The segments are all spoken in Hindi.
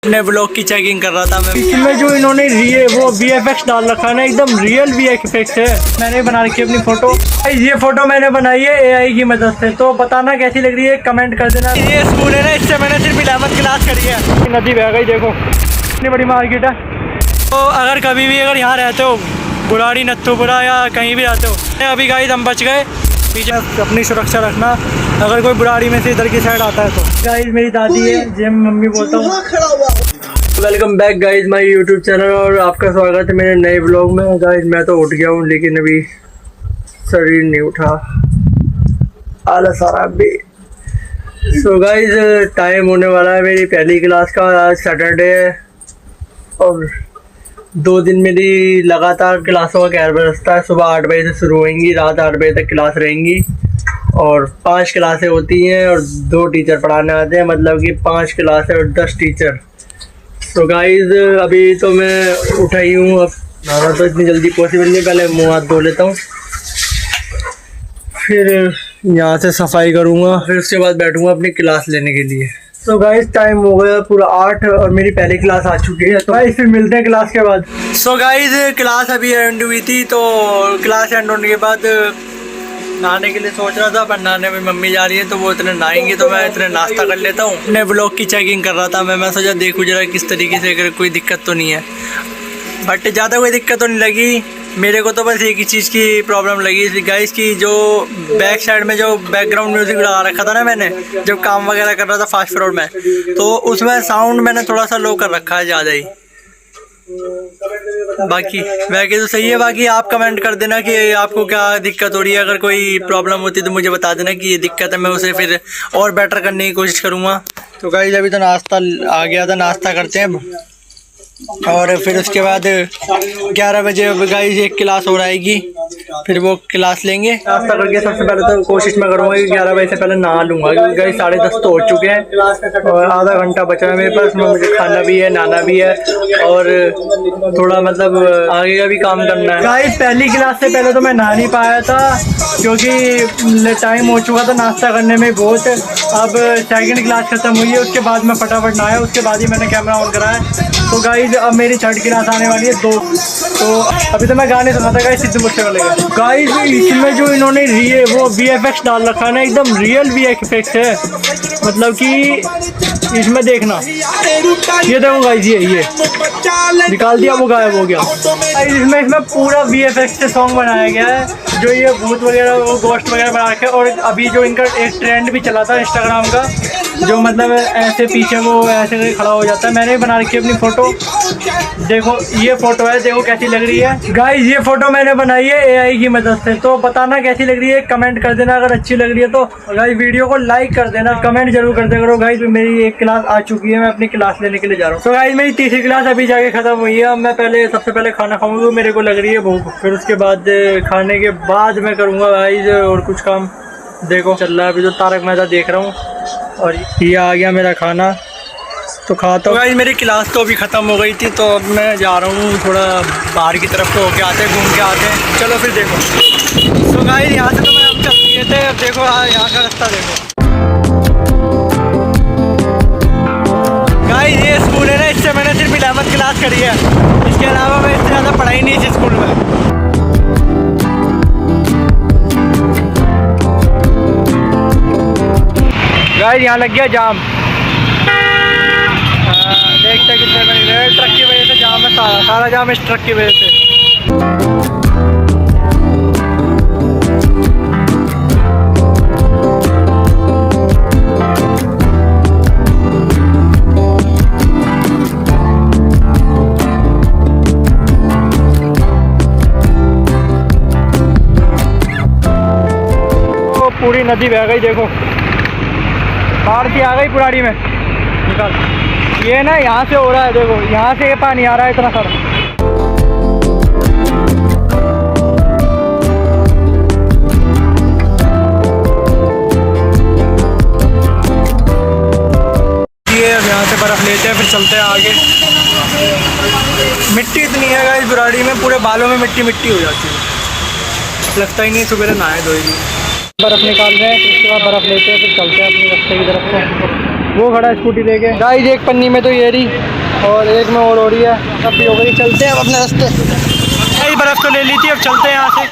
अपने ब्लॉग की चेकिंग कर रहा था मैं। इसमें जो इन्होंने वो VFX डाल रखा है ना, एकदम रियल VFX है। मैंने बना रखी है अपनी फोटो। ये फोटो मैंने बनाई है AI की मदद से, तो बताना कैसी लग रही है, कमेंट कर देना। ये स्कूल है ना, इससे मैंने सिर्फ 11th क्लास करी है। नदी बह गई, देखो इतनी बड़ी मार्केट है। तो अगर कभी भी यहाँ रहते हो, बुराड़ी नत्थुपुरा या कहीं भी रहते हो, अभी गाइस हम बच गए। पीछे अपनी सुरक्षा रखना, अगर कोई बुराड़ी में से इधर की साइड आता है तो। गाइस मेरी दादी है, जिसे मम्मी बोलता हूँ। Welcome back guys my YouTube channel, और आपका स्वागत है मेरे नए ब्लॉग में। गाइस मैं तो उठ गया हूँ, लेकिन अभी शरीर नहीं उठा, आलस आ रहा अभी। सो गाइस टाइम होने वाला है मेरी पहली क्लास का। आज सैटरडे है और 2 दिन मेरी लगातार क्लासों का कहर बरसता है। सुबह 8 बजे से शुरू होंगी, रात 8 बजे तक क्लास रहेंगी, और 5 क्लासें होती हैं और 2 टीचर पढ़ाने आते हैं, मतलब कि 5 क्लासें और 10 टीचर। तो गाइस अभी तो मैं उठा ही हूँ, अब नहाना तो इतनी जल्दी पॉसिबल नहीं, पहले मुँह हाथ धो लेता हूँ, फिर यहाँ से सफाई करूँगा, फिर उसके बाद बैठूँगा अपनी क्लास लेने के लिए। तो गाइस टाइम हो गया पूरा 8 और मेरी पहली क्लास आ चुकी है। तो गाइस फिर मिलते हैं क्लास के बाद। सो गाइस क्लास अभी एंड हुई थी, तो क्लास एंड होने के बाद नहाने के लिए सोच रहा था, पर नहाने में मम्मी जा रही है तो वो इतने नहाएंगे, तो मैं इतने नाश्ता कर लेता हूँ। अपने ब्लॉग की चेकिंग कर रहा था मैं सोचा देखूँ जरा किस तरीके से, अगर कोई दिक्कत तो नहीं है। बट ज़्यादा कोई दिक्कत तो नहीं लगी मेरे को, तो बस एक ही चीज़ की प्रॉब्लम लगी गाइस की, जो बैक साइड में जो बैकग्राउंड म्यूज़िक लगा रखा था ना मैंने, जब काम वगैरह कर रहा था फास्ट फॉरवर्ड में, तो उसमें साउंड मैंने थोड़ा सा लो कर रखा है ज़्यादा ही। बाकी तो सही है। बाकी आप कमेंट कर देना कि आपको क्या दिक्कत हो रही है, अगर कोई प्रॉब्लम होती है तो मुझे बता देना कि ये दिक्कत है, मैं उसे फिर और बेटर करने की कोशिश करूँगा। तो गाइस अभी तो नाश्ता आ गया था, नाश्ता करते हैं, और फिर उसके बाद 11 बजे गाइस एक क्लास और आएगी, फिर वो क्लास लेंगे। नाश्ता करके सबसे पहले तो कोशिश मैं करूँगा कि 11 बजे से पहले नहा लूँगा, क्योंकि गाइस 10:30 तो हो चुके हैं और आधा घंटा बचा है मेरे पास। मुझे खाना भी है, नहाना भी है, और थोड़ा मतलब आगे का भी काम करना है। गाइस पहली क्लास से पहले तो मैं नहा नहीं पाया था, क्योंकि टाइम हो चुका था नाश्ता करने में बहुत। अब सेकंड क्लास खत्म हुई है, उसके बाद मैं फटाफट नहाया, उसके बाद ही मैंने कैमरा ऑन कराया। तो गाइस अब मेरी 3rd क्लास आने वाली है 2। तो अभी तो मैं गाने सुना था गाइस सिद्धू मूसेवाले का। गाइस इसमें जो इन्होंने वो VFX डाल रखा है ना, एकदम रियल VFX है, मतलब कि इसमें देखना, ये देखो गाइस, ये निकाल दिया, वो गायब हो गया। इसमें पूरा VFX से सॉन्ग बनाया गया है, जो ये भूत वगैरह वो गोस्ट वगैरह बना रखे हैं। और अभी जो इनका एक ट्रेंड भी चला था इंस्टाग्राम का, जो मतलब ऐसे पीछे वो ऐसे खड़ा हो जाता है, मैंने भी बना रखी है अपनी फोटो। देखो ये फोटो है, देखो कैसी लग रही है गाइस। ये फोटो मैंने बनाई है AI की मदद से, तो बताना कैसी लग रही है, कमेंट कर देना। अगर अच्छी लग रही है तो गाइस वीडियो को लाइक कर देना, कमेंट जरूर कर देना करो। गाइस मेरी एक क्लास आ चुकी है, मैं अपनी क्लास लेने के लिए जा रहा हूँ। तो गाइस मेरी 3री क्लास अभी जाके खत्म हुई है। अब मैं सबसे पहले खाना खाऊंगा, मेरे को लग रही है भूख, फिर उसके बाद खाने के बाद मैं करूँगा गाइस और कुछ काम। देखो चल रहा है अभी तो तारक मेहता देख रहा हूँ, और ये आ गया मेरा खाना, तो खाता हूँ। गाइस मेरी क्लास तो अभी ख़त्म हो गई थी, तो अब मैं जा रहा हूँ थोड़ा बाहर की तरफ, तो होके आते हैं, घूम के आते हैं। चलो फिर देखो। तो गाइस यहाँ से तो मैं हम चल लिए थे, अब देखो यहाँ का रास्ता देखो। गाइस ये स्कूल है ना, इससे मैंने सिर्फ 11th क्लास करी है, इसके अलावा मैं इससे ज़्यादा पढ़ाई नहीं इस स्कूल में। गाइस यहाँ लग गया जाम, देखते कितने मिनट, ट्रक की वजह से जाम है, सारा जाम इस ट्रक की वजह से। तो पूरी नदी बह गई, देखो बाढ़ सी आ गई पुराड़ी में। निकाल, ये ना यहाँ से हो रहा है, देखो यहाँ से ये पानी आ रहा है इतना सारा। ये अब यहाँ से बर्फ़ लेते हैं, फिर चलते हैं आगे। मिट्टी इतनी है गाइस बुराड़ी में, पूरे बालों में मिट्टी हो जाती है, लगता ही नहीं सुबह नहाए धोएगी। बर्फ़ निकाल रहे हैं, फिर उसके बाद बर्फ़ लेते हैं, फिर चलते हैं अपने रास्ते की तरफ। वो खड़ा है स्कूटी लेके। गाइस एक पन्नी में तो ये रही और एक में और हो रही है। अब भी हो गई, चलते हैं अब अपने रास्ते। कई बर्फ़ तो ले ली थी, अब चलते हैं यहाँ से।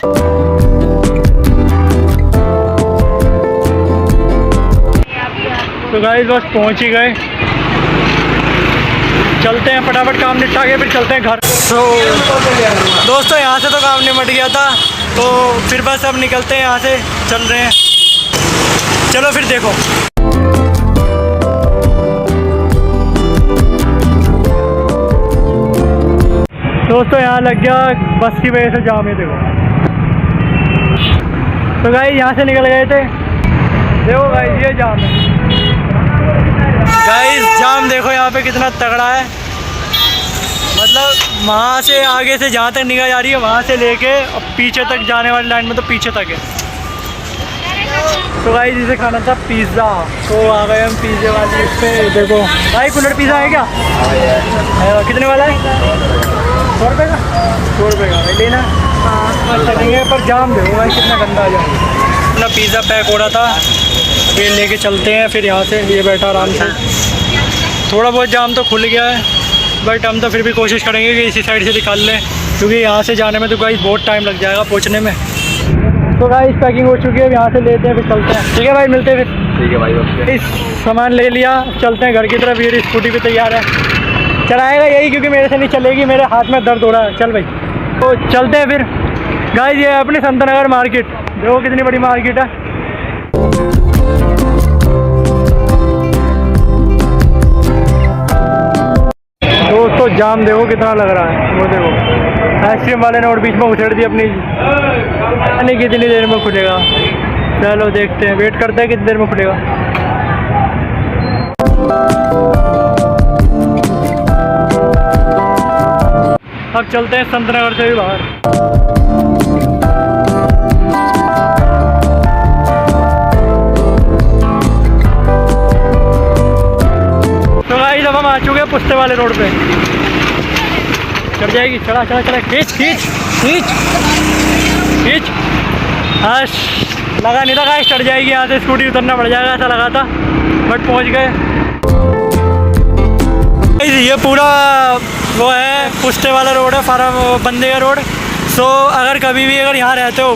तो गाइस बस पहुँच ही गए, चलते हैं फटाफट काम निपटा के फिर चलते हैं घर। तो दोस्तों यहाँ से तो काम निपट गया था, तो फिर बस अब निकलते हैं यहाँ से, चल रहे हैं। चलो फिर देखो। दोस्तों यहाँ लग गया बस की वजह से जाम है, देखो। तो गाइस यहाँ से निकल गए थे, देखो गाइस ये जाम है। गाइस जाम देखो यहाँ पे कितना तगड़ा है, मतलब वहाँ से आगे से जहाँ तक निगाह जा रही है वहाँ से लेके अब पीछे तक जाने वाली लाइन में तो पीछे तक है। तो गाइस इसे खाना था पिज़्ज़ा, तो आ गए हम पिज़्ज़े वाली इस पे। देखो भाई कुल्हड़ पिज़्ज़ा है क्या? कितने वाला है? 100 रुपये का? 100 रुपये का लेना। हाँ चलेंगे, पर जाम देखो भाई कितना गंदा आ जाए। अपना पिज़्ज़ा पैक हो रहा था, फिर लेके चलते हैं। फिर यहाँ से ये बैठा आराम से, थोड़ा बहुत जाम तो खुल गया है, बट हम तो फिर भी कोशिश करेंगे कि इसी साइड से निकाल लें, क्योंकि यहाँ से जाने में तो गाइस बहुत टाइम लग जाएगा पहुँचने में। तो गाइस पैकिंग हो चुकी है, यहाँ से लेते हैं फिर चलते हैं। ठीक है भाई, मिलते हैं फिर। ठीक है भाई। इस सामान ले लिया, चलते हैं घर की तरफ। ये स्कूटी भी तैयार है, चलाएगा यही क्योंकि मेरे से नहीं चलेगी, मेरे हाथ में दर्द हो रहा है। चल भाई, तो चलते हैं फिर। गाइस ये है अपनी संत नगर मार्केट, देखो कितनी बड़ी मार्केट है। दोस्तों जाम देखो कितना लग रहा है, वो देखो आइसक्रीम वाले ने और बीच में उछेड़ दी अपनी, नहीं कितनी देर में खुलेगा। चलो देखते हैं, वेट करते हैं कितनी देर में खुलेगा। अब चलते हैं संत नगर से भी बाहर। तो गाइस अब हम आ चुके हैं पुस्ते वाले रोड पे। चढ़ जाएगी, चला चला चला, खींच खींच खींच खींच। हर्ष लगा नहीं था गाइस, चढ़ जाएगी। यहाँ से स्कूटी उतरना पड़ जाएगा ऐसा लगा था, बट पहुँच गए। ये पूरा वो है पुस्ते वाला रोड है, फार्म बंदे का रोड। सो अगर कभी भी अगर यहाँ रहते हो,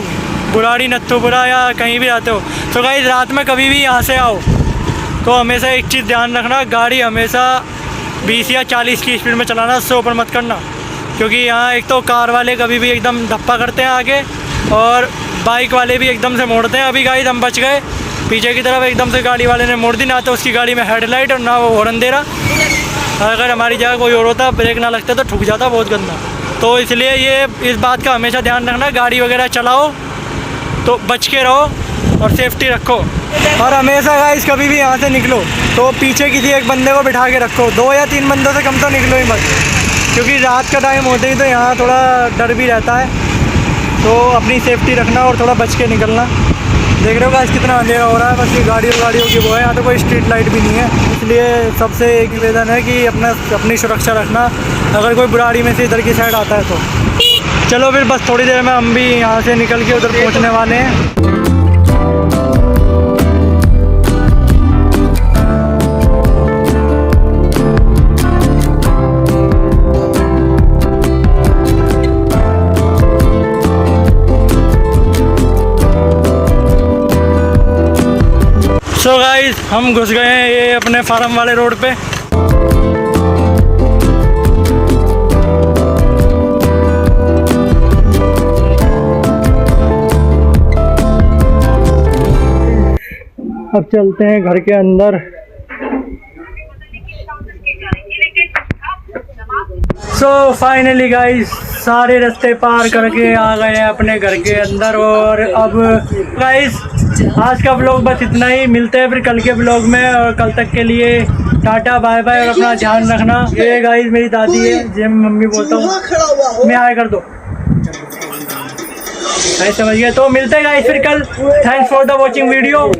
बुराड़ी नत्थूपुरा या कहीं भी रहते हो, तो गाइस रात में कभी भी यहाँ से आओ तो हमेशा एक चीज़ ध्यान रखना, गाड़ी हमेशा 20 या 40 की स्पीड में चलाना, उससे ऊपर मत करना, क्योंकि यहाँ एक तो कार वाले कभी भी एकदम धप्पा करते हैं आगे, और बाइक वाले भी एकदम से मोड़ते हैं। अभी गाइस हम बच गए, पीछे की तरफ एकदम से गाड़ी वाले ने मोड़ दी, ना तो उसकी गाड़ी में हेडलाइट और ना वो हॉर्न दे रहा। अगर हमारी जगह कोई और होता, ब्रेक ना लगता तो ठुक जाता बहुत गंदा। तो इसलिए ये इस बात का हमेशा ध्यान रखना, गाड़ी वगैरह चलाओ तो बच के रहो और सेफ्टी रखो। और हमेशा गाइस कभी भी यहाँ से निकलो तो पीछे किसी एक बंदे को बिठा के रखो, 2 या 3 बंदों से कम तो निकलो ही मत, क्योंकि रात का टाइम होते ही तो यहाँ थोड़ा डर भी रहता है। तो अपनी सेफ्टी रखना और थोड़ा बच के निकलना। देख रहे हो गाइस कितना अंधेरा हो रहा है, बस ये गाड़ियों की वो है, यहाँ तो कोई स्ट्रीट लाइट भी नहीं है। इसलिए सबसे एक निवेदन है कि अपनी सुरक्षा रखना, अगर कोई बुराड़ी में से इधर की साइड आता है तो। चलो फिर बस थोड़ी देर में हम भी यहाँ से निकल के उधर पहुँचने वाले हैं। सो गाइस हम घुस गए हैं ये अपने फार्म वाले रोड पे। अब चलते हैं घर के अंदर। सो फाइनली गाइस सारे रास्ते पार करके आ गए हैं अपने घर के अंदर। और अब गाइस आज का व्लॉग बस इतना ही, मिलते हैं फिर कल के व्लॉग में, और कल तक के लिए टाटा बाय बाय और अपना ध्यान रखना। ये गाइस मेरी दादी है, जिसे मम्मी बोलता हूँ, मैं हाय कर दो, समझ गए। तो मिलते हैं गाइस फिर कल। Thanks for the watching video.